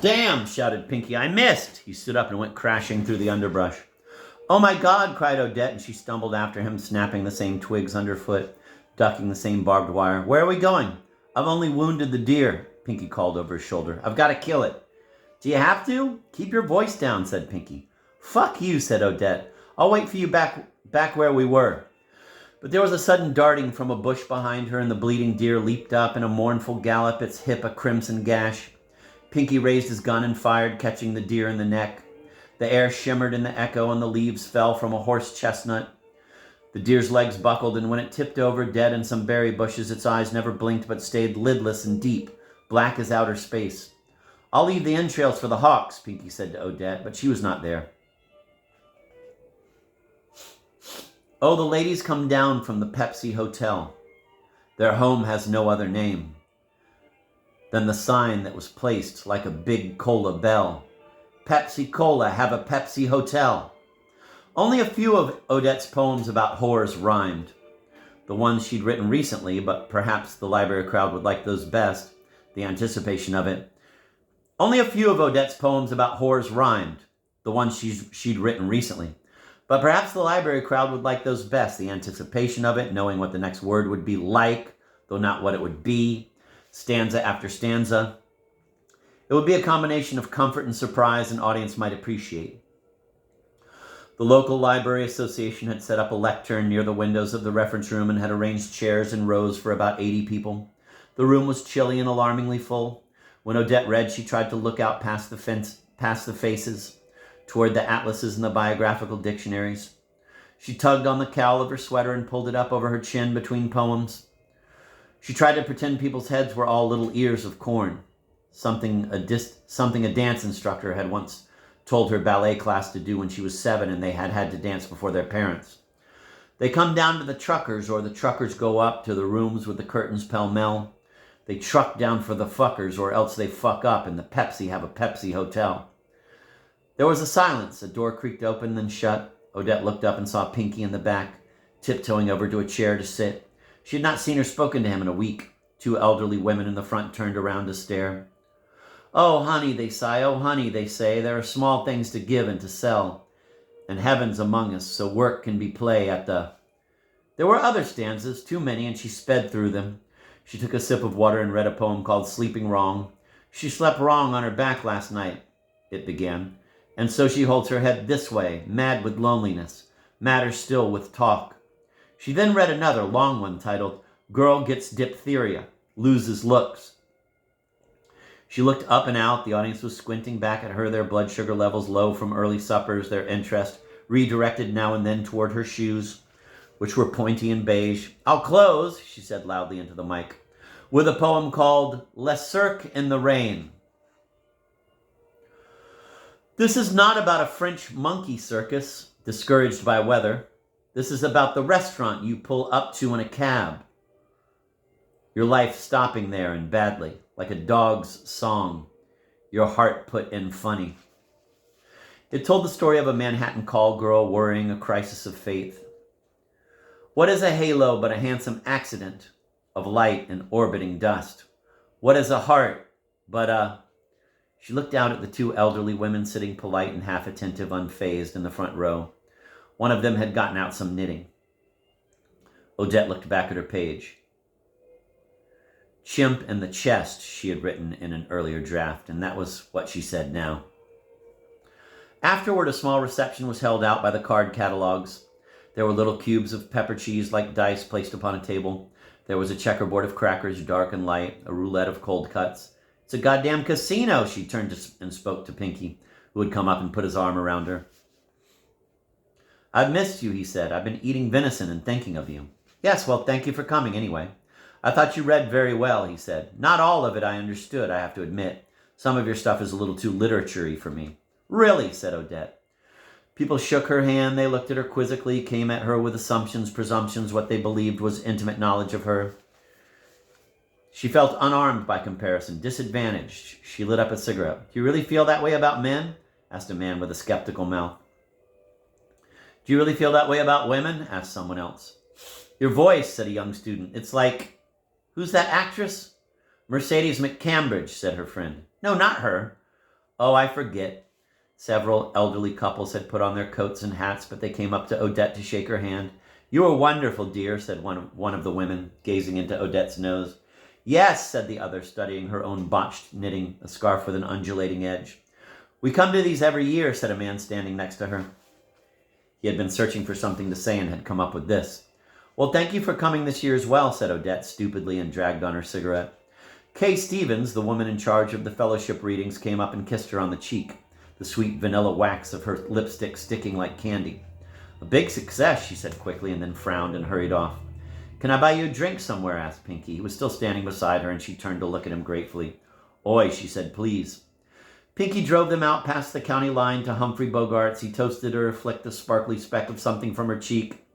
Damn, shouted Pinky, I missed. He stood up and went crashing through the underbrush. Oh my God, cried Odette, and she stumbled after him, snapping the same twigs underfoot, ducking the same barbed wire. Where are we going? I've only wounded the deer, Pinky called over his shoulder. I've got to kill it. Do you have to? Keep your voice down, said Pinky. Fuck you, said Odette. I'll wait for you back where we were. But there was a sudden darting from a bush behind her, and the bleeding deer leaped up in a mournful gallop, its hip a crimson gash. Pinky raised his gun and fired, catching the deer in the neck. The air shimmered in the echo, and the leaves fell from a horse chestnut. The deer's legs buckled, and when it tipped over, dead in some berry bushes, its eyes never blinked but stayed lidless and deep, black as outer space. I'll leave the entrails for the hawks, Pinky said to Odette, but she was not there. Oh, the ladies come down from the Pepsi Hotel. Their home has no other name than the sign that was placed like a big cola bell. Pepsi Cola, have a Pepsi Hotel. Only a few of Odette's poems about whores rhymed. The ones she'd written recently, but perhaps the library crowd would like those best, the anticipation of it. Only a few of Odette's poems about whores rhymed, the ones she'd written recently. But perhaps the library crowd would like those best, the anticipation of it, knowing what the next word would be like, though not what it would be, stanza after stanza. It would be a combination of comfort and surprise an audience might appreciate. The local library association had set up a lectern near the windows of the reference room and had arranged chairs in rows for about 80 people. The room was chilly and alarmingly full. When Odette read, she tried to look out past the faces, toward the atlases and the biographical dictionaries. She tugged on the cowl of her sweater and pulled it up over her chin between poems. She tried to pretend people's heads were all little ears of corn, something a dance instructor had once told her ballet class to do when she was 7 and they had to dance before their parents. They come down to the truckers, or the truckers go up to the rooms with the curtains pell-mell. They truck down for the fuckers, or else they fuck up and the Pepsi have a Pepsi Hotel. There was a silence. A door creaked open, then shut. Odette looked up and saw Pinky in the back, tiptoeing over to a chair to sit. She had not seen or spoken to him in a week. 2 elderly women in the front turned around to stare. Oh, honey, they sigh. Oh, honey, they say. There are small things to give and to sell, and heaven's among us, so work can be play at the... There were other stanzas, too many, and she sped through them. She took a sip of water and read a poem called Sleeping Wrong. She slept wrong on her back last night, it began. And so she holds her head this way, mad with loneliness, madder still with talk. She then read another long one titled, Girl Gets Diphtheria, Loses Looks. She looked up and out. The audience was squinting back at her, their blood sugar levels low from early suppers, their interest redirected now and then toward her shoes, which were pointy and beige. I'll close, she said loudly into the mic, with a poem called Les Cirques in the Rain. This is not about a French monkey circus, discouraged by weather. This is about the restaurant you pull up to in a cab. Your life stopping there and badly, like a dog's song, your heart put in funny. It told the story of a Manhattan call girl worrying a crisis of faith. What is a halo but a handsome accident of light and orbiting dust? What is a heart but a... She looked out at the 2 elderly women sitting polite and half-attentive, unfazed in the front row. One of them had gotten out some knitting. Odette looked back at her page. Chimp in the chest, she had written in an earlier draft, and that was what she said now. Afterward, a small reception was held out by the card catalogs. There were little cubes of pepper cheese like dice placed upon a table. There was a checkerboard of crackers, dark and light, a roulette of cold cuts. It's a goddamn casino, she turned and spoke to Pinky, who had come up and put his arm around her. I've missed you, he said. I've been eating venison and thinking of you. Yes, well, thank you for coming anyway. I thought you read very well, he said. Not all of it I understood, I have to admit. Some of your stuff is a little too literature-y for me. Really, said Odette. People shook her hand, they looked at her quizzically, came at her with assumptions, presumptions, what they believed was intimate knowledge of her. She felt unarmed by comparison, disadvantaged. She lit up a cigarette. Do you really feel that way about men? Asked a man with a skeptical mouth. Do you really feel that way about women? Asked someone else. Your voice, said a young student. It's like, who's that actress? Mercedes McCambridge, said her friend. No, not her. Oh, I forget. Several elderly couples had put on their coats and hats, but they came up to Odette to shake her hand. You are wonderful, dear, said one of the women, gazing into Odette's nose. Yes, said the other, studying her own botched knitting, a scarf with an undulating edge. We come to these every year, said a man standing next to her. He had been searching for something to say and had come up with this. Well, thank you for coming this year as well, said Odette stupidly and dragged on her cigarette. Kay Stevens, the woman in charge of the fellowship readings, came up and kissed her on the cheek, the sweet vanilla wax of her lipstick sticking like candy. A big success, she said quickly, and then frowned and hurried off. Can I buy you a drink somewhere? Asked Pinky. He was still standing beside her, and she turned to look at him gratefully. Oi, she said, please. Pinky drove them out past the county line to Humphrey Bogart's. He toasted her, flicked a sparkly speck of something from her cheek,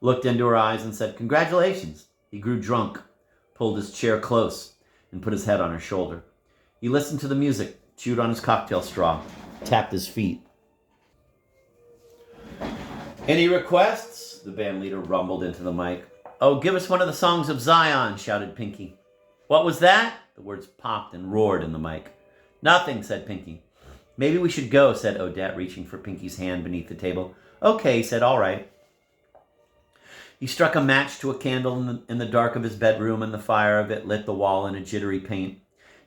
looked into her eyes, and said, Congratulations. He grew drunk, pulled his chair close, and put his head on her shoulder. He listened to the music, chewed on his cocktail straw, tapped his feet. Any requests? The band leader rumbled into the mic. Oh, give us one of the songs of Zion, shouted Pinky. What was that? The words popped and roared in the mic. Nothing, said Pinky. Maybe we should go, said Odette, reaching for Pinky's hand beneath the table. Okay, he said, all right. He struck a match to a candle in the dark of his bedroom, and the fire of it lit the wall in a jittery paint.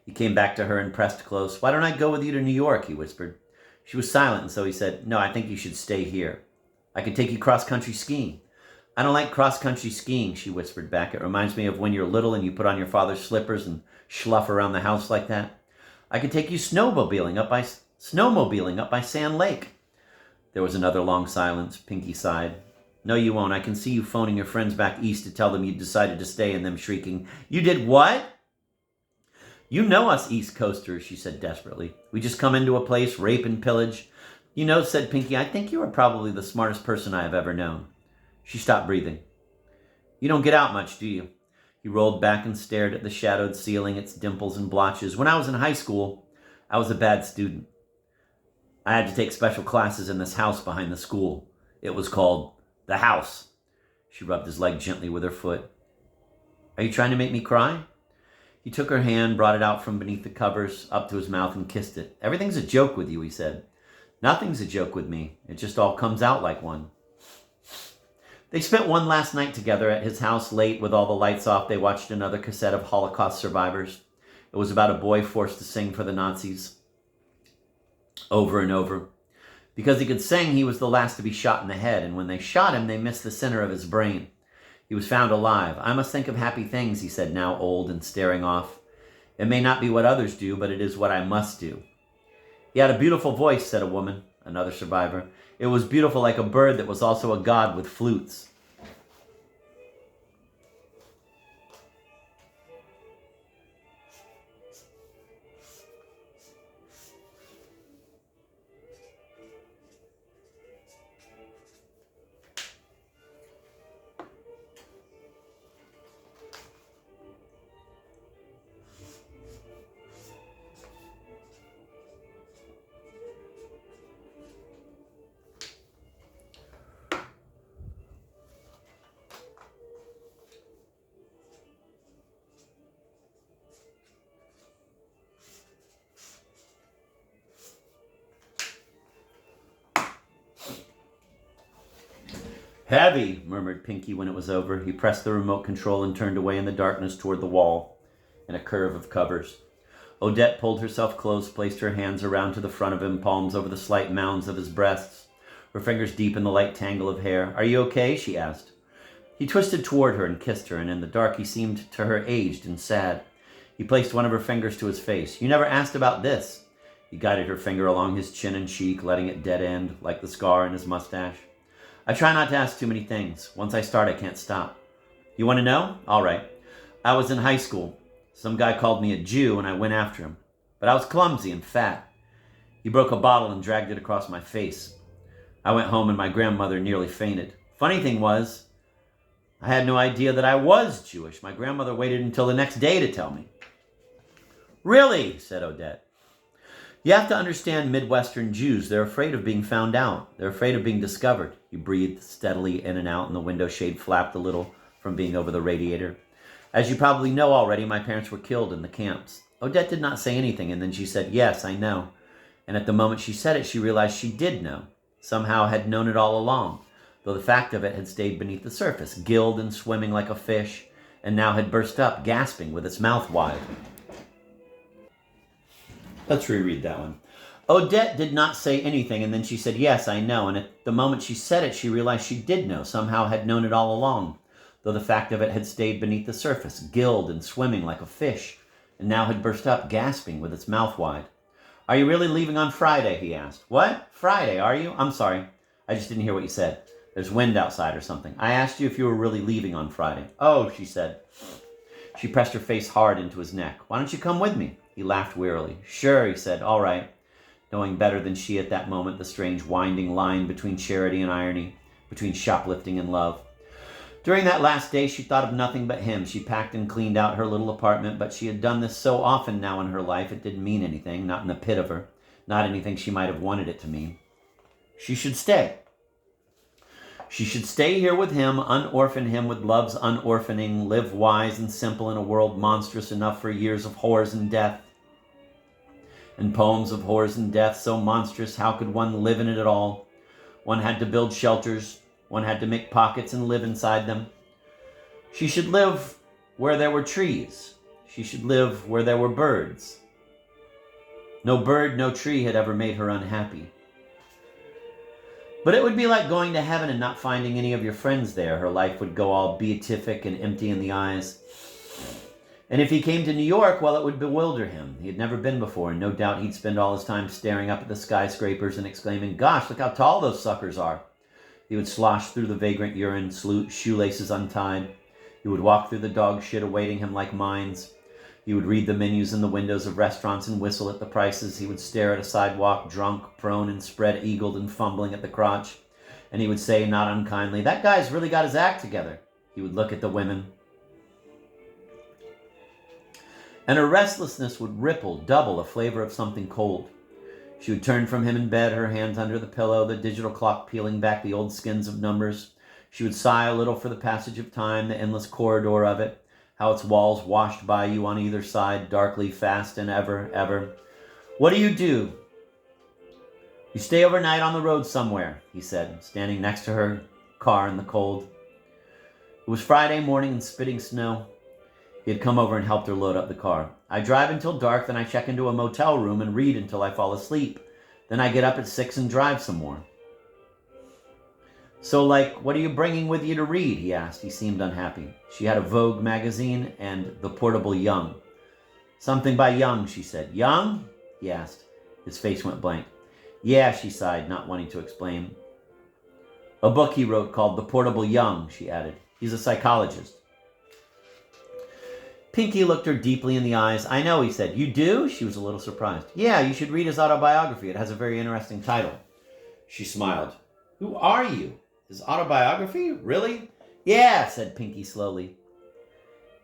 He came back to her and pressed close. Why don't I go with you to New York, he whispered. She was silent, and so he said, No, I think you should stay here. I could take you cross-country skiing. I don't like cross-country skiing, she whispered back. It reminds me of when you're little and you put on your father's slippers and slough around the house like that. I could take you snowmobiling up by Sand Lake. There was another long silence. Pinky sighed. No, you won't. I can see you phoning your friends back east to tell them you decided to stay, and them shrieking, You did what? You know us East Coasters, she said desperately. We just come into a place, rape and pillage. You know, said Pinky, I think you are probably the smartest person I have ever known. She stopped breathing. You don't get out much, do you? He rolled back and stared at the shadowed ceiling, its dimples and blotches. When I was in high school, I was a bad student. I had to take special classes in this house behind the school. It was called The House. She rubbed his leg gently with her foot. Are you trying to make me cry? He took her hand, brought it out from beneath the covers, up to his mouth and kissed it. Everything's a joke with you, he said. Nothing's a joke with me. It just all comes out like one. They spent one last night together at his house late with all the lights off. They watched another cassette of Holocaust survivors. It was about a boy forced to sing for the Nazis. Over and over. Because he could sing, he was the last to be shot in the head, and when they shot him, they missed the center of his brain. He was found alive. I must think of happy things, he said, now old and staring off. It may not be what others do, but it is what I must do. He had a beautiful voice, said a woman, another survivor. It was beautiful like a bird that was also a god with flutes. Heavy, murmured Pinky when it was over. He pressed the remote control and turned away in the darkness toward the wall in a curve of covers. Odette pulled herself close, placed her hands around to the front of him, palms over the slight mounds of his breasts, her fingers deep in the light tangle of hair. Are you okay? She asked. He twisted toward her and kissed her, and in the dark he seemed to her aged and sad. He placed one of her fingers to his face. You never asked about this. He guided her finger along his chin and cheek, letting it dead end, like the scar in his mustache. I try not to ask too many things. Once I start, I can't stop. You want to know? All right. I was in high school. Some guy called me a Jew, and I went after him. But I was clumsy and fat. He broke a bottle and dragged it across my face. I went home, and my grandmother nearly fainted. Funny thing was, I had no idea that I was Jewish. My grandmother waited until the next day to tell me. Really? Said Odette. You have to understand Midwestern Jews. They're afraid of being found out. They're afraid of being discovered. He breathed steadily in and out, and the window shade flapped a little from being over the radiator. As you probably know already, my parents were killed in the camps. Odette did not say anything, and then she said, Yes, I know. And at the moment she said it, she realized she did know, somehow had known it all along, though the fact of it had stayed beneath the surface, gilled and swimming like a fish, and now had burst up, gasping with its mouth wide. Let's reread that one. Odette did not say anything, and then she said, yes, I know. And at the moment she said it, she realized she did know, somehow had known it all along, though the fact of it had stayed beneath the surface, gilled and swimming like a fish, and now had burst up, gasping with its mouth wide. Are you really leaving on Friday? He asked. What? Friday, are you? I'm sorry. I just didn't hear what you said. There's wind outside or something. I asked you if you were really leaving on Friday. Oh, she said. She pressed her face hard into his neck. Why don't you come with me? He laughed wearily. Sure, he said. All right. Knowing better than she at that moment the strange winding line between charity and irony, between shoplifting and love. During that last day, she thought of nothing but him. She packed and cleaned out her little apartment, but she had done this so often now in her life, it didn't mean anything, not in the pit of her, not anything she might have wanted it to mean. She should stay. She should stay here with him, unorphan him with love's unorphaning, live wise and simple in a world monstrous enough for years of horrors and death. And poems of horrors and death so monstrous, how could one live in it at all? One had to build shelters. One had to make pockets and live inside them. She should live where there were trees. She should live where there were birds. No bird, no tree had ever made her unhappy. But it would be like going to heaven and not finding any of your friends there. Her life would go all beatific and empty in the eyes. And if he came to New York, well, it would bewilder him. He had never been before, and no doubt he'd spend all his time staring up at the skyscrapers and exclaiming, gosh, look how tall those suckers are. He would slosh through the vagrant urine, shoelaces untied. He would walk through the dog shit awaiting him like mines. He would read the menus in the windows of restaurants and whistle at the prices. He would stare at a sidewalk, drunk, prone, and spread-eagled and fumbling at the crotch. And he would say, not unkindly, that guy's really got his act together. He would look at the women. And her restlessness would ripple, double, a flavor of something cold. She would turn from him in bed, her hands under the pillow, the digital clock peeling back the old skins of numbers. She would sigh a little for the passage of time, the endless corridor of it, how its walls washed by you on either side, darkly, fast, and ever, ever. What do? You stay overnight on the road somewhere, he said, standing next to her car in the cold. It was Friday morning and spitting snow. He had come over and helped her load up the car. I drive until dark, then I check into a motel room and read until I fall asleep. Then I get up at 6 and drive some more. So, what are you bringing with you to read? He asked. He seemed unhappy. She had a Vogue magazine and The Portable Young. Something by Young, she said. Young? He asked. His face went blank. Yeah, she sighed, not wanting to explain. A book he wrote called The Portable Young, she added. He's a psychologist. Pinky looked her deeply in the eyes. I know, he said. You do? She was a little surprised. Yeah, you should read his autobiography. It has a very interesting title. She smiled. Who are you? His autobiography? Really? Yeah, said Pinky slowly.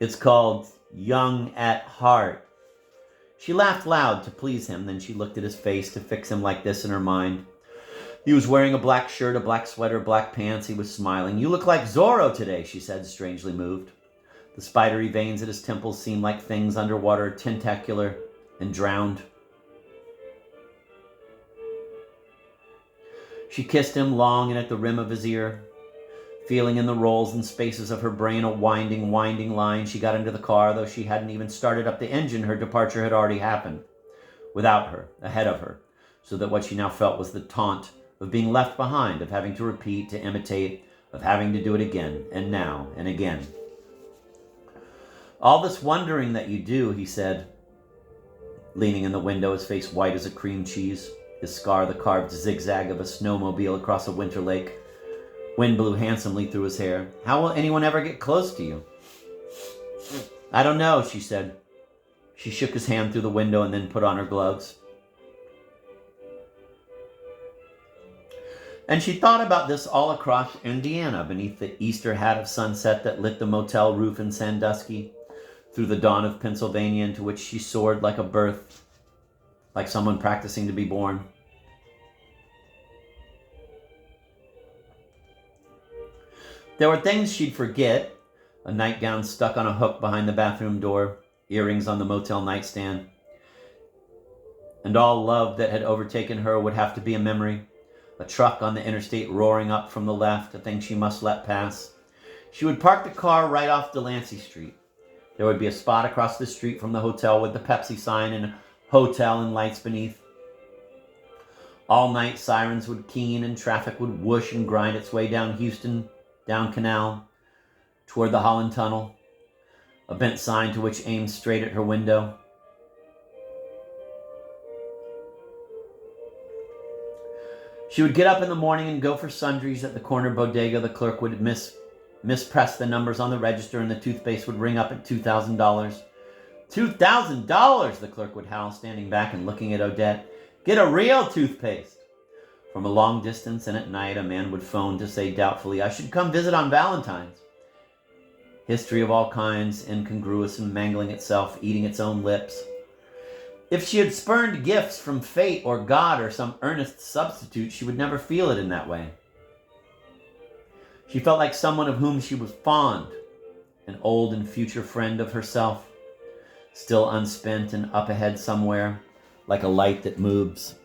It's called Young at Heart. She laughed loud to please him, then she looked at his face to fix him like this in her mind. He was wearing a black shirt, a black sweater, black pants. He was smiling. You look like Zorro today, she said, strangely moved. The spidery veins at his temples seemed like things underwater, tentacular and drowned. She kissed him long and at the rim of his ear. Feeling in the rolls and spaces of her brain a winding line, she got into the car. Though she hadn't even started up the engine, her departure had already happened. Without her, ahead of her, so that what she now felt was the taunt of being left behind, of having to repeat, to imitate, of having to do it again, and now, and again. All this wondering that you do, he said, leaning in the window, his face white as a cream cheese, his scar the carved zigzag of a snowmobile across a winter lake. Wind blew handsomely through his hair. How will anyone ever get close to you? I don't know, she said. She shook his hand through the window and then put on her gloves. And she thought about this all across Indiana, beneath the Easter hat of sunset that lit the motel roof in Sandusky, through the dawn of Pennsylvania into which she soared like a birth, like someone practicing to be born. There were things she'd forget, a nightgown stuck on a hook behind the bathroom door, earrings on the motel nightstand, and all love that had overtaken her would have to be a memory. A truck on the interstate roaring up from the left, a thing she must let pass. She would park the car right off Delancey Street. There would be a spot across the street from the hotel with the Pepsi sign and a hotel and lights beneath. All night sirens would keen and traffic would whoosh and grind its way down Houston, down Canal, toward the Holland Tunnel, a bent sign to which aimed straight at her window. She would get up in the morning and go for sundries at the corner bodega. The clerk would mispress the numbers on the register and the toothpaste would ring up at $2,000. $2,000, the clerk would howl, standing back and looking at Odette. Get a real toothpaste. From a long distance and at night, a man would phone to say doubtfully, I should come visit on Valentine's. History of all kinds, incongruous and mangling itself, eating its own lips. If she had spurned gifts from fate or God or some earnest substitute, she would never feel it in that way. She felt like someone of whom she was fond, an old and future friend of herself, still unspent and up ahead somewhere, like a light that moves.